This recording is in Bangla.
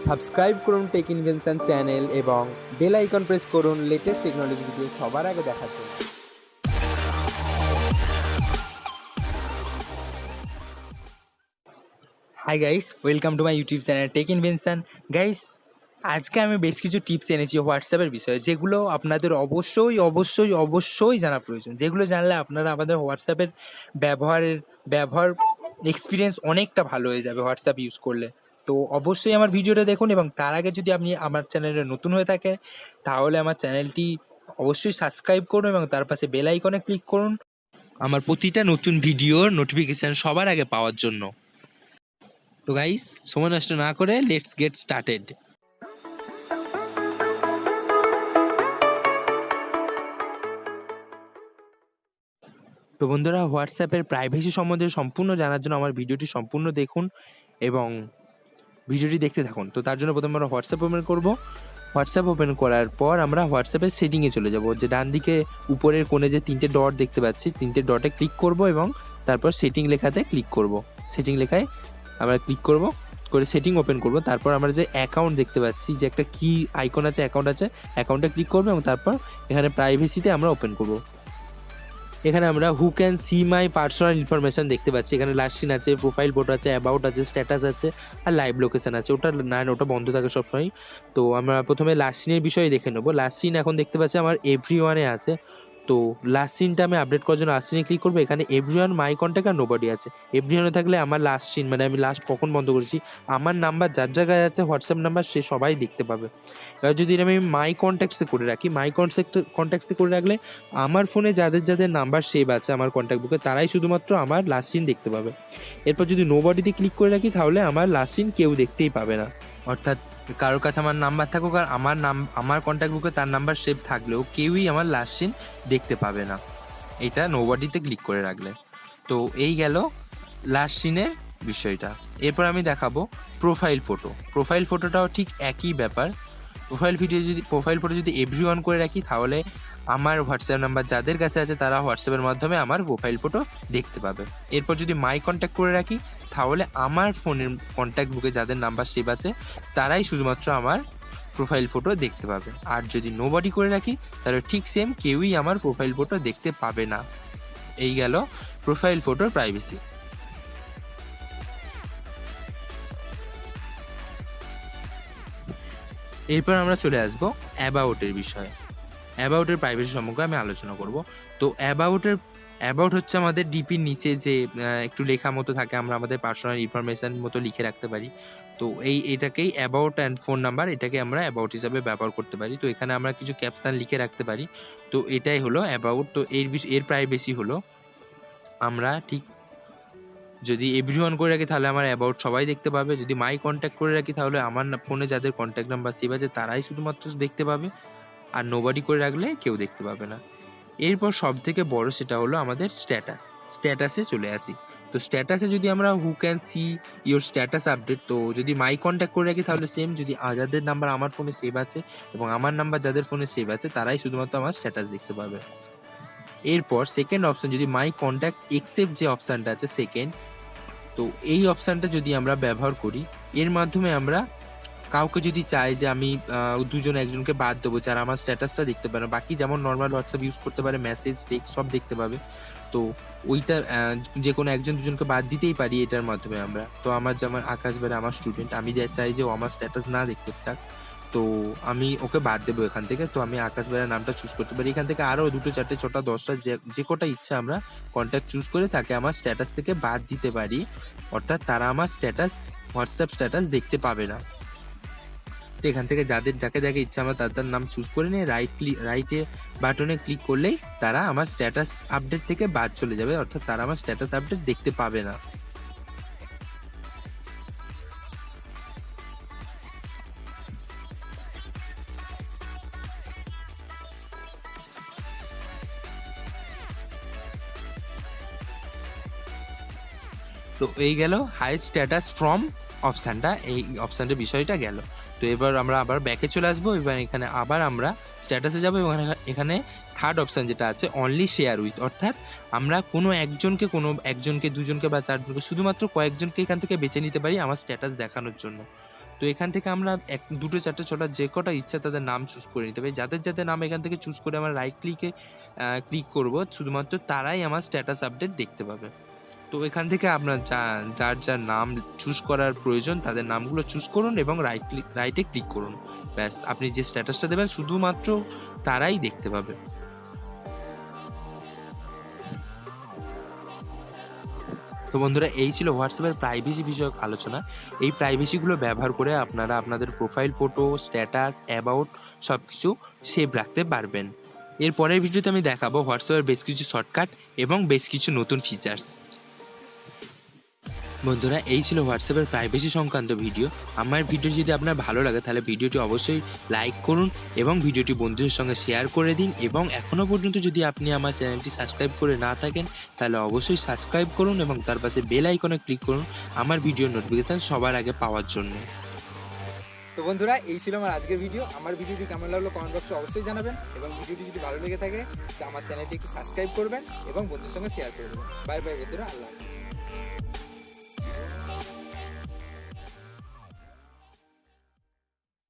সাবস্ক্রাইব করুন টেক ইনভেনশন চ্যানেল এবং বেল আইকন প্রেস করুন লেটেস্ট টেকনোলজি ভিডিও সবার আগে দেখার জন্য। Hi guys, welcome to my YouTube channel tech invention. Guys, আজকে আমি বেশ কিছু টিপস এনেছি হোয়াটসঅ্যাপের বিষয়ে, যেগুলো আপনাদের অবশ্যই জানা প্রয়োজন। যেগুলো জানলে আপনারা আমাদের হোয়াটসঅ্যাপের ব্যবহার এক্সপিরিয়েন্স অনেকটা ভালো হয়ে যাবে হোয়াটসঅ্যাপ ইউজ করলে। তো অবশ্যই আমার ভিডিওটা দেখুন, এবং তার আগে যদি আপনি আমার চ্যানেলে নতুন হয়ে থাকেন তাহলে আমার চ্যানেলটি অবশ্যই সাবস্ক্রাইব করুন এবং তার পাশে বেল আইকনে ক্লিক করুন আমার প্রতিটা নতুন ভিডিওর নোটিফিকেশান সবার আগে পাওয়ার জন্য। তো গাইস, সময় নষ্ট না করে লেটস গেট স্টার্টেড। তো বন্ধুরা, হোয়াটসঅ্যাপের প্রাইভেসি সম্বন্ধে সম্পূর্ণ জানার জন্য আমার ভিডিওটি সম্পূর্ণ দেখুন এবং ভিডিওটি দেখতে থাকুন। তো তার জন্য প্রথমে আমরা হোয়াটসঅ্যাপ ওপেন করব। হোয়াটসঅ্যাপ ওপেন করার পর আমরা হোয়াটসঅ্যাপের সেটিংয়ে চলে যাব। যে ডান দিকে উপরের কোণে যে তিনটে ডট দেখতে পাচ্ছি, তিনটে ডটে ক্লিক করব এবং তারপর সেটিং লেখাতে ক্লিক করব। সেটিং লেখায় আমরা ক্লিক করব, করে সেটিং ওপেন করব। তারপর আমরা যে অ্যাকাউন্ট দেখতে পাচ্ছি, যে একটা কি আইকন আছে, অ্যাকাউন্ট আছে, অ্যাকাউন্টে ক্লিক করব এবং তারপর এখানে প্রাইভেসিতে আমরা ওপেন করব। এখানে আমরা who can see my personal information দেখতে পাচ্ছি। এখানে লাস্ট সিন আছে, প্রোফাইল ফটো আছে, অ্যাবাউট আছে, স্ট্যাটাস আছে আর লাইভ লোকেশান আছে। ওটা বন্ধ থাকে সবসময়। তো আমরা প্রথমে লাস্ট সিনের বিষয়ে দেখে নেবো। লাস্ট সিন এখন দেখতে পাচ্ছি আমার এভরিওয়ানে আছে। তো লাস্ট সিনটা আমি আপডেট করার জন্য লাস্ট সিনে ক্লিক করবো। এখানে এভরিওয়ান, মাই কন্ট্যাক্ট আর নোবডি আছে। এভরিওয়ানে থাকলে আমার লাস্ট সিন, মানে আমি লাস্ট কখন বন্ধ করেছি, আমার নাম্বার যার জায়গায় আছে হোয়াটসঅ্যাপ নাম্বার, সে সবাই দেখতে পাবে। এবার যদি আমি মাই কন্ট্যাক্টসে করে রাখি, মাই কন্ট্যাক্টসে করে রাখলে আমার ফোনে যাদের নাম্বার সেভ আছে আমার কন্ট্যাক্ট বুকে, তারাই শুধুমাত্র আমার লাস্ট সিন দেখতে পাবে। এরপর যদি নোবডিতে ক্লিক করে রাখি তাহলে আমার লাস্ট সিন কেউ দেখতেই পাবে না। অর্থাৎ কারোর কাছে আমার নাম্বার থাকুক আর আমার কন্ট্যাক্ট বুকে তার নাম্বার সেভ থাকলেও কেউই আমার লাস্ট সিন দেখতে পাবে না, এটা নোবডিতে ক্লিক করে রাখলে। তো এই গেল লাস্ট সিনের বিষয়টা। এরপর আমি দেখাবো প্রোফাইল ফটো। প্রোফাইল ফটোটাও ঠিক একই ব্যাপার। প্রোফাইল ফটো যদি এভরিওয়ান করে রাখি তাহলে আমার হোয়াটসঅ্যাপ নাম্বার যাদের কাছে আছে তারা হোয়াটসঅ্যাপের মাধ্যমে আমার প্রোফাইল ফটো দেখতে পাবে। এরপর যদি মাই কন্ট্যাক্ট করে রাখি তাহলে আমার ফোনের কন্ট্যাক্ট বুকে যাদের নাম্বার সেভ আছে তারাই শুধুমাত্র আমার প্রোফাইল ফটো দেখতে পাবে। আর যদি নোবডি করে রাখি তাহলে ঠিক সেম, কেউই আমার প্রোফাইল ফটো দেখতে পাবে না। এই গেল প্রোফাইল ফটোর প্রাইভেসি। এরপর আমরা চলে আসবো অ্যাবাউটের বিষয়ে। অ্যাবাউটের প্রাইভেসি সম্পর্কে আমি আলোচনা করব। তো অ্যাবাউট হচ্ছে আমাদের ডিপির নিচে যে একটু লেখা মতো থাকে, আমরা আমাদের পার্সোনাল ইনফরমেশান মতো লিখে রাখতে পারি। তো এটাকেই অ্যাবাউট অ্যান্ড ফোন নাম্বার, এটাকে আমরা অ্যাবাউট হিসাবে ব্যবহার করতে পারি। তো এখানে আমরা কিছু ক্যাপশন লিখে রাখতে পারি। তো এটাই হলো অ্যাবাউট। তো এর প্রাইভেসি হলো, আমরা ঠিক যদি এভরিওয়ান করে রাখি তাহলে আমার অ্যাবাউট সবাই দেখতে পাবে। যদি মাই কন্ট্যাক্ট করে রাখি তাহলে আমার ফোনে যাদের কন্ট্যাক্ট নাম্বার সেভ আছে তারাই শুধুমাত্র দেখতে পাবে, আর নোবডি করে রাখলে কেউ দেখতে পাবে না। এরপর সব থেকে বড় সেটা হলো আমাদের স্ট্যাটাসে চলে আসি। তো স্ট্যাটাসে যদি আমরা who can see your status update, তো যদি মাই কন্ট্যাক্ট করে রাখি তাহলে সেম, যদি যাদের নাম্বার আমার ফোনে সেভ আছে এবং আমার নাম্বার যাদের ফোনে সেভ আছে তারাই শুধুমাত্র আমার স্ট্যাটাস দেখতে পাবে। এরপর সেকেন্ড অপশন, যদি মাই কন্ট্যাক্ট এক্সেপ্ট যে অপশানটা আছে সেকেন্ড, তো এই অপশানটা যদি আমরা ব্যবহার করি, এর মাধ্যমে আমরা কাউকে যদি চাই যে আমি দুজন একজনকে বাদ দেবো যারা আমার স্ট্যাটাসটা দেখতে পারে, বাকি যেমন নর্মাল হোয়াটসঅ্যাপ ইউজ করতে পারে, মেসেজ, টেক্সট সব দেখতে পাবে, তো ওইটা যে কোনো একজন দুজনকে বাদ দিতেই পারি এটার মাধ্যমে আমরা। তো আমার যেমন আকাশ বেড়ে আমার স্টুডেন্ট, আমি চাই যে ও আমার স্ট্যাটাস না দেখতে চাক, তো আমি ওকে বাদ দেবো এখান থেকে। তো আমি আকাশ বেড়ার নামটা চুজ করতে পারি। এখান থেকে আরও 2, 4, 6, 10টা যে কটা ইচ্ছা আমরা কন্ট্যাক্ট চুজ করে তাকে আমার স্ট্যাটাস থেকে বাদ দিতে পারি। অর্থাৎ তারা আমার হোয়াটসঅ্যাপ স্ট্যাটাস দেখতে পাবে না। তো এখান থেকে যাকে ইচ্ছা আমরা তাদের নাম চুজ করে নিয়ে রাইটে বাটনে ক্লিক করলেই তারা আমার স্ট্যাটাস আপডেট থেকে বাদ চলে যাবে, অর্থাৎ তারা আমার স্ট্যাটাস আপডেট দেখতে পাবে না। তো এই গেল হাই স্ট্যাটাস ফ্রম অপশানটা, এই অপশানটার বিষয়টা গেল। তো এবার আমরা আবার ব্যাকে চলে আসবো। এবার এখানে আবার আমরা স্ট্যাটাসে যাবো এবং এখানে থার্ড অপশান যেটা আছে অনলি শেয়ার উইথ, অর্থাৎ আমরা কোনো একজনকে, দুজনকে বা চারজনকে, শুধুমাত্র কয়েকজনকে এখান থেকে বেছে নিতে পারি আমার স্ট্যাটাস দেখানোর জন্য। তো তো এখান থেকে আমরা 2, 4, 6টা যে কটা ইচ্ছা তাদের নাম চুজ করে নিতে হবে। যাদের যাদের নাম এখান থেকে চুজ করে আমরা রাইট ক্লিক করব, শুধুমাত্র তারাই আমার স্ট্যাটাস আপডেট দেখতে পাবে। তো এখান থেকে আপনার যার যার নাম চুজ করার প্রয়োজন তাদের নামগুলো চুজ করুন এবং রাইটে ক্লিক করুন। ব্যাস, আপনি যে স্ট্যাটাসটা দেবেন শুধুমাত্র তারাই দেখতে পাবে। তো বন্ধুরা, এই ছিল হোয়াটসঅ্যাপের প্রাইভেসি বিষয়ক আলোচনা। এই প্রাইভেসিগুলো ব্যবহার করে আপনারা আপনাদের প্রোফাইল ফটো, স্ট্যাটাস, অ্যাবাউট সব কিছু সেভ রাখতে পারবেন। এর পরের ভিডিওতে আমি দেখাবো হোয়াটসঅ্যাপের বেশ কিছু শর্টকাট এবং বেশ কিছু নতুন ফিচার্স। বন্ধুরা, এই ছিল হোয়াটসঅ্যাপের প্রাইভেসি সংক্রান্ত ভিডিও। আমার ভিডিও যদি আপনার ভালো লাগে তাহলে ভিডিওটি অবশ্যই লাইক করুন এবং ভিডিওটি বন্ধুদের সঙ্গে শেয়ার করে দিন। এবং এখনও পর্যন্ত যদি আপনি আমার চ্যানেলটি সাবস্ক্রাইব করে না থাকেন তাহলে অবশ্যই সাবস্ক্রাইব করুন এবং তার পাশে বেল আইকনে ক্লিক করুন আমার ভিডিওর নোটিফিকেশান সবার আগে পাওয়ার জন্য। তো বন্ধুরা, এই ছিল আমার আজকের ভিডিও। আমার ভিডিওটি কেমন লাগলো কমেন্ট বক্সে অবশ্যই জানাবেন এবং ভিডিওটি যদি ভালো লেগে থাকে আমার চ্যানেলটি একটু সাবস্ক্রাইব করবেন এবং বন্ধুদের সঙ্গে শেয়ার করে দেবেন। বাই বাই বন্ধুরা, আল্লাহ হাফেজ।